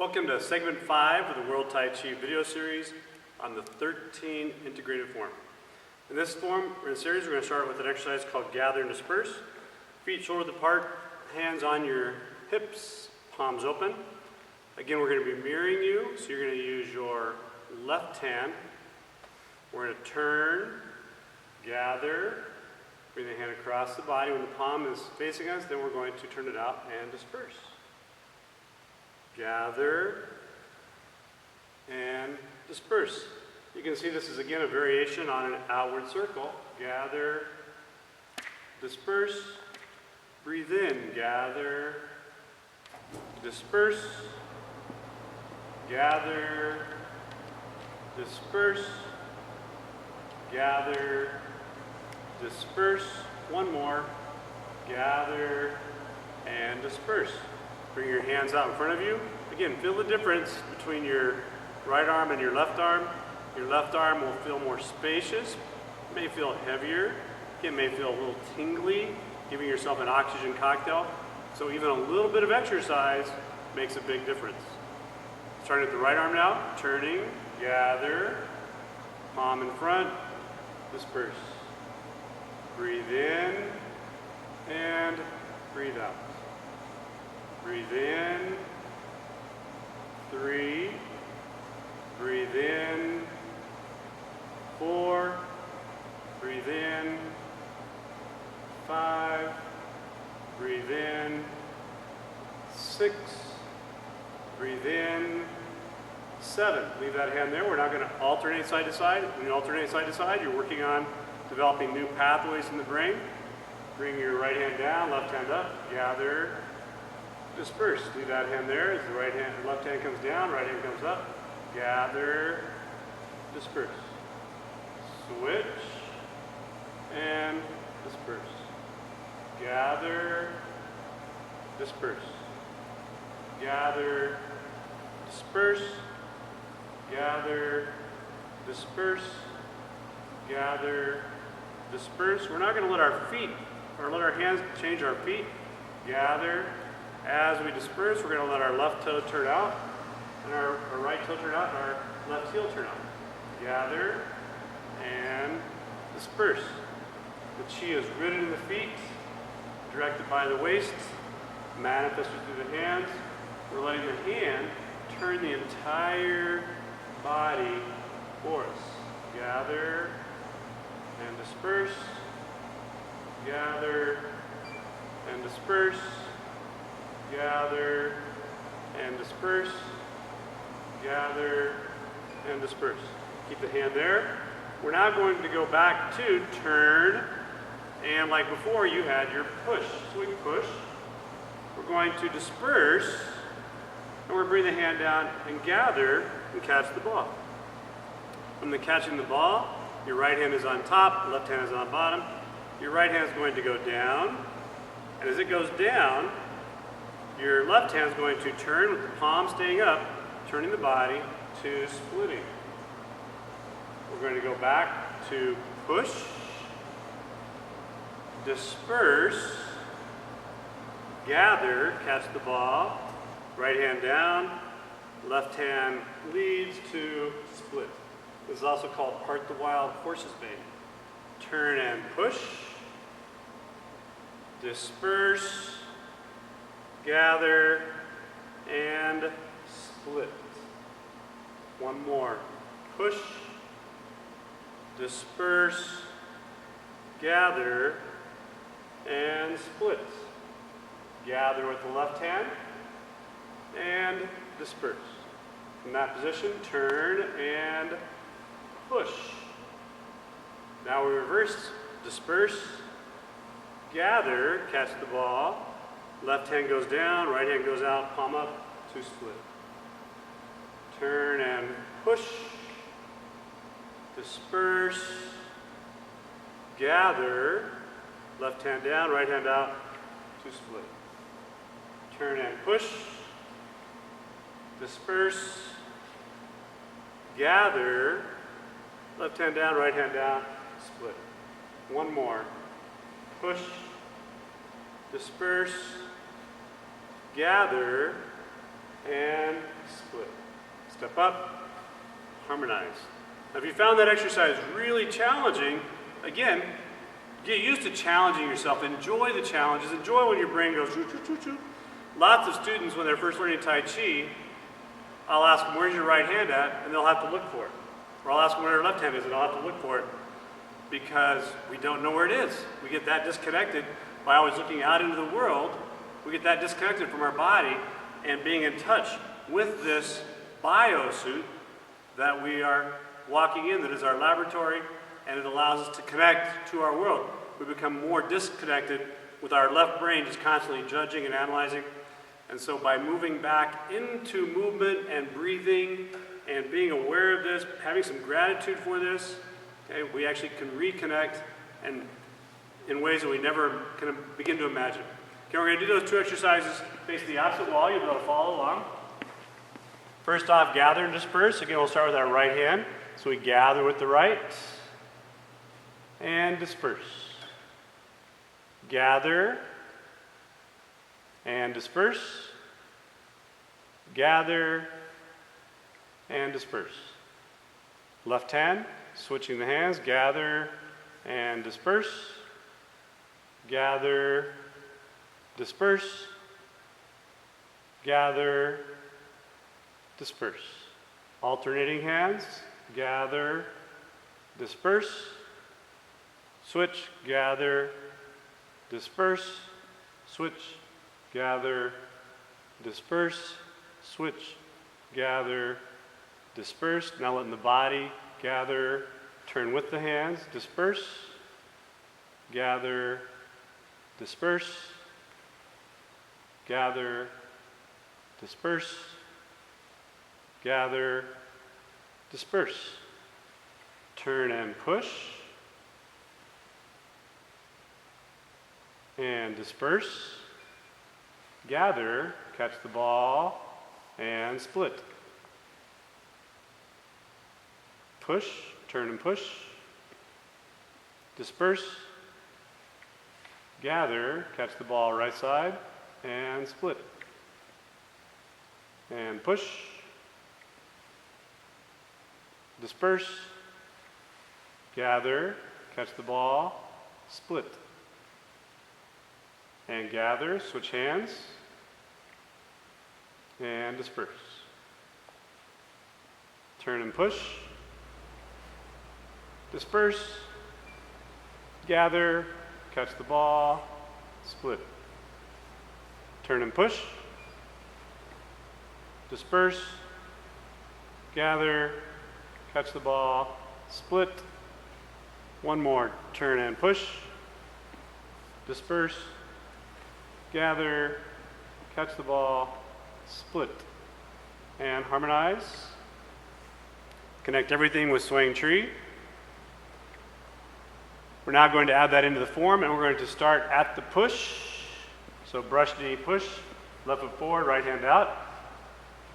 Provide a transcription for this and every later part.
Welcome to segment 5 of the World Tai Chi video series on the 13 integrated form. In this series, we're going to start with an exercise called gather and disperse. Feet shoulder apart, hands on your hips, palms open. Again, we're going to be mirroring you, so you're going to use your left hand. We're going to turn, gather, bring the hand across the body. When the palm is facing us, then we're going to turn it out and disperse. Gather and disperse. You can see this is again a variation on an outward circle. Gather, disperse, breathe in, gather, disperse, gather, disperse, gather, disperse. One more, gather and disperse. Bring your hands out in front of you. Again, feel the difference between your right arm and your left arm. Your left arm will feel more spacious, may feel heavier, it may feel a little tingly, giving yourself an oxygen cocktail. So even a little bit of exercise makes a big difference. Starting at the right arm now, turning, gather, palm in front, disperse. Breathe in and breathe out. Breathe in, 3, breathe in, 4, breathe in, 5, breathe in, 6, breathe in, 7. Leave that hand there. We're now going to alternate side to side. When you alternate side to side, you're working on developing new pathways in the brain. Bring your right hand down, left hand up, gather, disperse. Leave that hand there as the left hand comes down, right hand comes up. Gather, disperse. Switch, and disperse. Gather, disperse. Gather, disperse. Gather, disperse. Gather, disperse. We're not going to let our feet, or let our hands change our feet. Gather. As we disperse, we're going to let our left toe turn out, and our right toe turn out, and our left heel turn out. Gather and disperse. The chi is rooted in the feet, directed by the waist, manifested through the hands. We're letting the hand turn the entire body for us. Gather and disperse. Gather and disperse. Gather and disperse. Gather and disperse. Keep the hand there. We're now going to go back to turn, and like before you had your push. So we can push. We're going to disperse, and we're bringing the hand down and gather and catch the ball. From the catching the ball, your right hand is on top, left hand is on bottom. Your right hand is going to go down, and as it goes down, your left hand is going to turn with the palm staying up, turning the body to splitting. We're going to go back to push, disperse, gather, catch the ball, right hand down, left hand leads to split. This is also called part the wild horse's bait. Turn and push, disperse, gather, and split. One more. Push, disperse, gather, and split. Gather with the left hand, and disperse. From that position, turn and push. Now we reverse. Disperse, gather, catch the ball. Left hand goes down, right hand goes out, palm up to split. Turn and push, disperse, gather, left hand down, right hand out to split. Turn and push, disperse, gather, left hand down, right hand down, split. One more. Push, disperse, gather, and split. Step up, harmonize. Now if you found that exercise really challenging, again, get used to challenging yourself. Enjoy the challenges. Enjoy when your brain goes choo, choo, choo, choo. Lots of students, when they're first learning Tai Chi, I'll ask them, where's your right hand at? And they'll have to look for it. Or I'll ask them where their left hand is, and I'll have to look for it because we don't know where it is. We get that disconnected by always looking out into the world. We get that disconnected from our body and being in touch with this biosuit that we are walking in, that is our laboratory, and it allows us to connect to our world. We become more disconnected with our left brain just constantly judging and analyzing. And so by moving back into movement and breathing and being aware of this, having some gratitude for this, okay, we actually can reconnect and in ways that we never can begin to imagine. Okay, we're going to do those two exercises facing the opposite wall. You'll be able to follow along. First off, gather and disperse. Again, we'll start with our right hand. So we gather with the right and disperse. Gather and disperse. Gather and disperse. Left hand, switching the hands, gather and disperse. Gather, disperse. Gather, disperse. Alternating hands, gather, disperse. Switch, gather, disperse. Switch, gather, disperse. Switch, gather, disperse. Now letting the body gather, turn with the hands, disperse, gather, disperse, gather, disperse, gather, disperse. Turn and push, and disperse, gather, catch the ball, and split. Push, turn and push, disperse, gather, catch the ball right side, and split. And push, disperse, gather, catch the ball, split. And gather, switch hands, and disperse. Turn and push, disperse, gather, catch the ball, split. Turn and push, disperse, gather, catch the ball, split. One more, turn and push, disperse, gather, catch the ball, split. And harmonize. Connect everything with swaying tree. We're now going to add that into the form, and we're going to start at the push. So brush knee push, left foot forward, right hand out.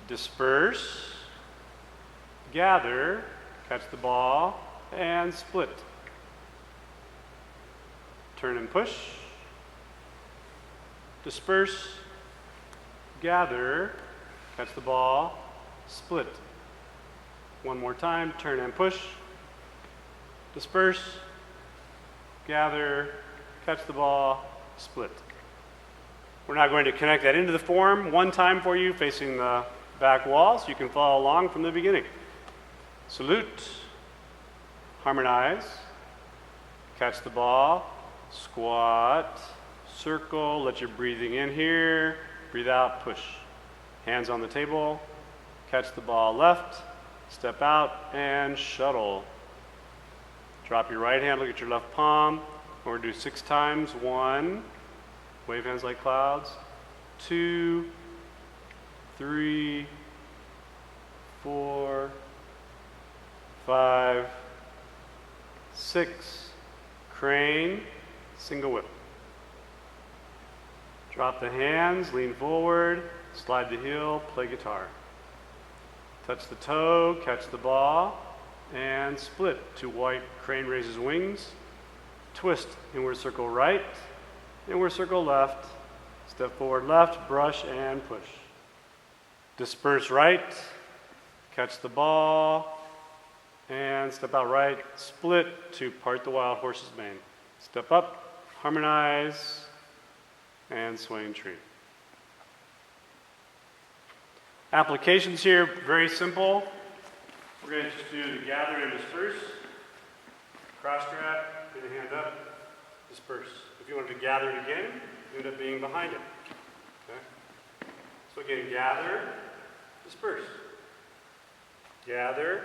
Disperse, gather, catch the ball, and split. Turn and push. Disperse, gather, catch the ball, split. One more time, turn and push. Disperse, gather, catch the ball, split. We're now going to connect that into the form one time for you, facing the back wall, so you can follow along from the beginning. Salute, harmonize, catch the ball, squat, circle, let your breathing in here, breathe out, push. Hands on the table, catch the ball left, step out, and shuttle. Drop your right hand, look at your left palm. We're going to do 6 times. 1, wave hands like clouds. 2, 3, 4, 5, 6. Crane, single whip. Drop the hands, lean forward, slide the heel, play guitar. Touch the toe, catch the ball, and split. 2 white, crane raises wings. Twist, inward circle right, inward circle left. Step forward left, brush and push. disperse right, catch the ball, and step out right, split to part the wild horse's mane. Step up, harmonize, and swing tree. Applications here, very simple. We're going to just do the gather and disperse. Cross strap, get a hand up, disperse. If you wanted to gather it again, it end up being behind it. Okay? So again, gather, disperse. Gather,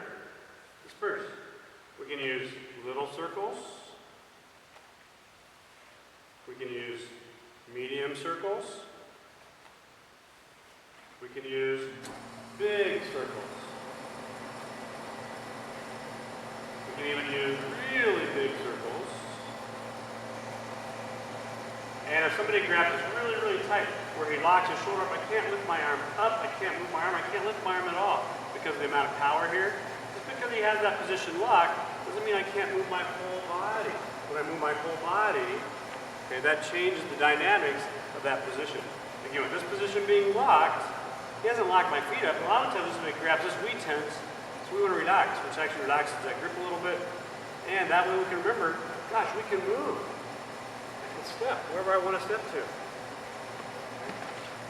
disperse. We can use little circles. We can use medium circles. We can use big circles. We can even use really big circles. And if somebody grabs this really, really tight, where he locks his shoulder up, I can't lift my arm up, I can't move my arm, I can't lift my arm at all because of the amount of power here. Just because he has that position locked doesn't mean I can't move my whole body. When I move my whole body, okay, that changes the dynamics of that position. Again, with this position being locked, he hasn't locked my feet up. A lot of times when he grabs this, we tense, so we want to relax, which actually relaxes that grip a little bit. And that way we can remember, gosh, we can move. I can step wherever I want to step to.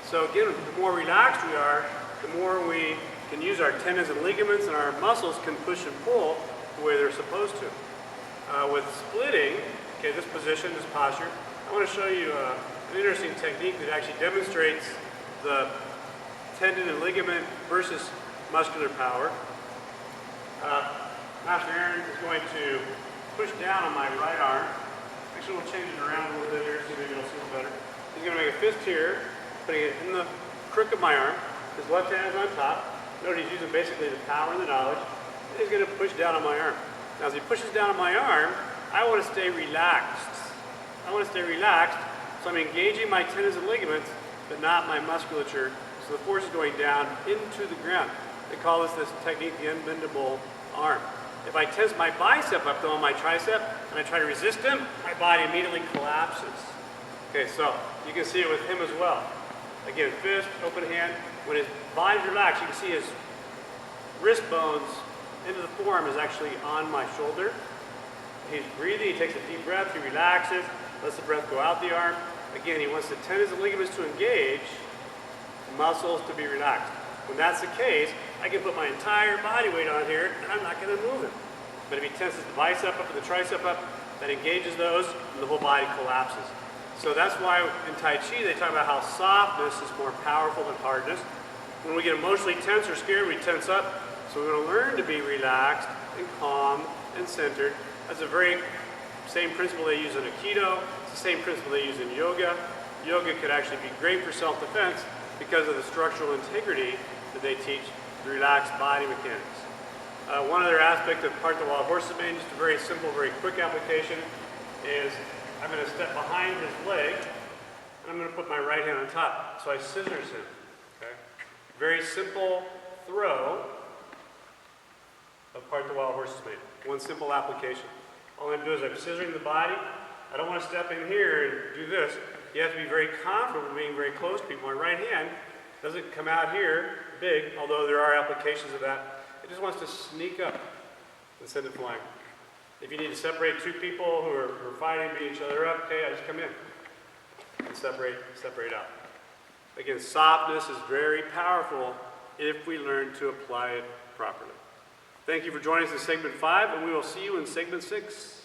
So again, the more relaxed we are, the more we can use our tendons and ligaments, and our muscles can push and pull the way they're supposed to. With splitting, okay, this position, this posture, I want to show you an interesting technique that actually demonstrates the tendon and ligament versus muscular power. Master Aaron is going to push down on my right arm. Actually, we'll change it around a little bit here so maybe you'll see it better. He's going to make a fist here, putting it in the crook of my arm. His left hand is on top. Note he's using basically the power and the knowledge. And he's going to push down on my arm. Now, as he pushes down on my arm, I want to stay relaxed. I want to stay relaxed, so I'm engaging my tendons and ligaments, but not my musculature. So the force is going down into the ground. They call this technique the unbendable arm. If I tense my bicep up though on my tricep and I try to resist him, my body immediately collapses. Okay, so you can see it with him as well. Again, fist, open hand. When his body's relaxed, you can see his wrist bones into the forearm is actually on my shoulder. He's breathing, he takes a deep breath, he relaxes, lets the breath go out the arm. Again, he wants the tendons and ligaments to engage, muscles to be relaxed. When that's the case, I can put my entire body weight on here and I'm not going to move him. But if he tenses the bicep up and the tricep up, that engages those and the whole body collapses. So that's why in Tai Chi they talk about how softness is more powerful than hardness. When we get emotionally tense or scared, we tense up. So we're going to learn to be relaxed and calm and centered. That's the very same principle they use in Aikido. It's the same principle they use in yoga. Yoga could actually be great for self-defense because of the structural integrity that they teach, the relaxed body mechanics. One other aspect of part the wild horse's mane, just a very simple, very quick application, is I'm going to step behind his leg and I'm going to put my right hand on top. So I scissors him. Okay? Very simple throw of part the wild horse's mane. One simple application. All I'm doing is I'm scissoring the body. I don't want to step in here and do this. You have to be very confident being very close to people. My right hand doesn't come out here big, although there are applications of that. It just wants to sneak up and send it flying. If you need to separate two people who are fighting, beat each other up, okay, I just come in and separate out. Again, softness is very powerful if we learn to apply it properly. Thank you for joining us in segment 5, and we will see you in segment 6.